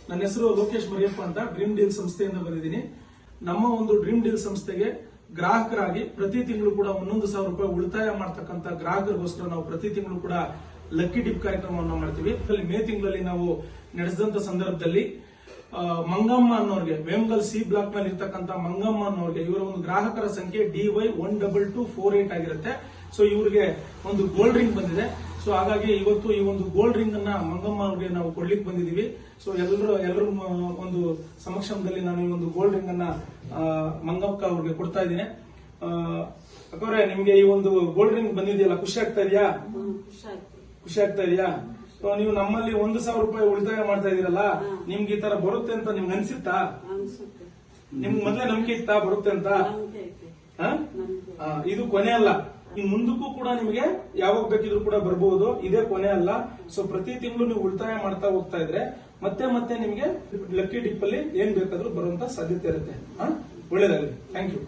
ನನ್ನ ಹೆಸರು ಲೋಕೇಶ್ ಮರಿಯಪ್ಪ ಅಂತ ಡ್ರೀಮ್ ಡೀಲ್ ಸಂಸ್ಥೆಯಿಂದ ಬಂದಿದ್ದೀನಿ. ನಮ್ಮ ಒಂದು ಡ್ರೀಮ್ ಡೀಲ್ ಸಂಸ್ಥೆಗೆ ಗ್ರಾಹಕರಾಗಿ ಪ್ರತಿ ತಿಂಗಳು ಕೂಡ 11,000 ರೂಪಾಯಿ ಉಳಿತಾಯ ಮಾಡ್ತಕ್ಕಂಥ ಗ್ರಾಹಕರಿಗೋಸ್ಕರ ನಾವು ಪ್ರತಿ ತಿಂಗಳು ಕೂಡ ಲಕ್ಕಿ ಡಿಪ್ ಕಾರ್ಯಕ್ರಮವನ್ನು ಮಾಡ್ತೀವಿ. ಮೇ ತಿಂಗಳಲ್ಲಿ ನಾವು ನಡೆಸಿದಂತ ಸಂದರ್ಭದಲ್ಲಿ ಮಂಗಮ್ಮ ಅನ್ನೋರ್ಗೆ ವೇಮಗಲ್ ಸಿ ಬ್ಲಾಕ್ ನಲ್ಲಿ ಇರ್ತಕ್ಕಂಥ ಮಂಗಮ್ಮ ಅನ್ನೋರ್ಗೆ ಇವರ ಒಂದು ಗ್ರಾಹಕರ ಸಂಖ್ಯೆ DY12248 ಆಗಿರುತ್ತೆ. ಸೊ ಇವರಿಗೆ ಒಂದು ಗೋಲ್ಡ್ ರಿಂಗ್ ಬಂದಿದೆ. ಸೊ ಹಾಗಾಗಿ ಇವತ್ತು ಈ ಒಂದು ಗೋಲ್ಡ್ ರಿಂಗ್ ಅನ್ನ ಮಂಗಮ್ಮ ಅವ್ರಿಗೆ ನಾವು ಕೊಡ್ಲಿಕ್ಕೆ ಬಂದಿದೀವಿ. ಸೊ ಎಲ್ಲರ ಒಂದು ಸಮಕ್ಷಮದಲ್ಲಿ ನಾನು ಈ ಒಂದು ಗೋಲ್ಡ್ ರಿಂಗ್ ಅನ್ನ ಮಂಗಕ್ಕ ಅವ್ರಿಗೆ ಕೊಡ್ತಾ ಇದ್ದೀನಿ. ಅಕ್ಕವ್ರೆ, ನಿಮ್ಗೆ ಈ ಒಂದು ಗೋಲ್ಡ್ ರಿಂಗ್ ಬಂದಿದೆಯಲ್ಲ, ಖುಷಿ ಆಗ್ತಾ ಇದೆಯಾ? ಖುಷಿ ಆಗ್ತಾ ಇದೆಯಾ? ನೀವು ನಮ್ಮಲ್ಲಿ 1,000 ರೂಪಾಯಿ ಉಳಿತಾಯ ಮಾಡ್ತಾ ಇದೀರಲ್ಲ, ನಿಮ್ಗೆ ಈ ತರ ಬರುತ್ತೆ ಅಂತ ನಿಮ್ಗೆ ಅನ್ಸಿತ್ತಾ? ನಿಮ್ಗೆ ಮೊದ್ಲೇ ನಂಬಿಕೆ ಇತ್ತಾ ಬರುತ್ತೆ ಅಂತ? ಇದು ಕೊನೆ ಅಲ್ಲ, ಇನ್ ಮುಂದಕ್ಕೂ ಕೂಡ ನಿಮಗೆ ಯಾವಾಗ ಬೇಕಿದ್ರು ಕೂಡ ಬರಬಹುದು. ಇದೇ ಕೊನೆ ಅಲ್ಲ. ಸೊ ಪ್ರತಿ ತಿಂಗಳು ನೀವು ಉಳಿತಾಯ ಮಾಡ್ತಾ ಹೋಗ್ತಾ ಇದ್ರೆ ಮತ್ತೆ ನಿಮಗೆ ಲಕ್ಕಿ ಡಿಪ್ ಅಲ್ಲಿ ಏನ್ ಬೇಕಾದ್ರೂ ಬರುವಂತ ಸಾಧ್ಯತೆ ಇರುತ್ತೆ. ಒಳ್ಳೇದಾಗಲಿ. Thank you.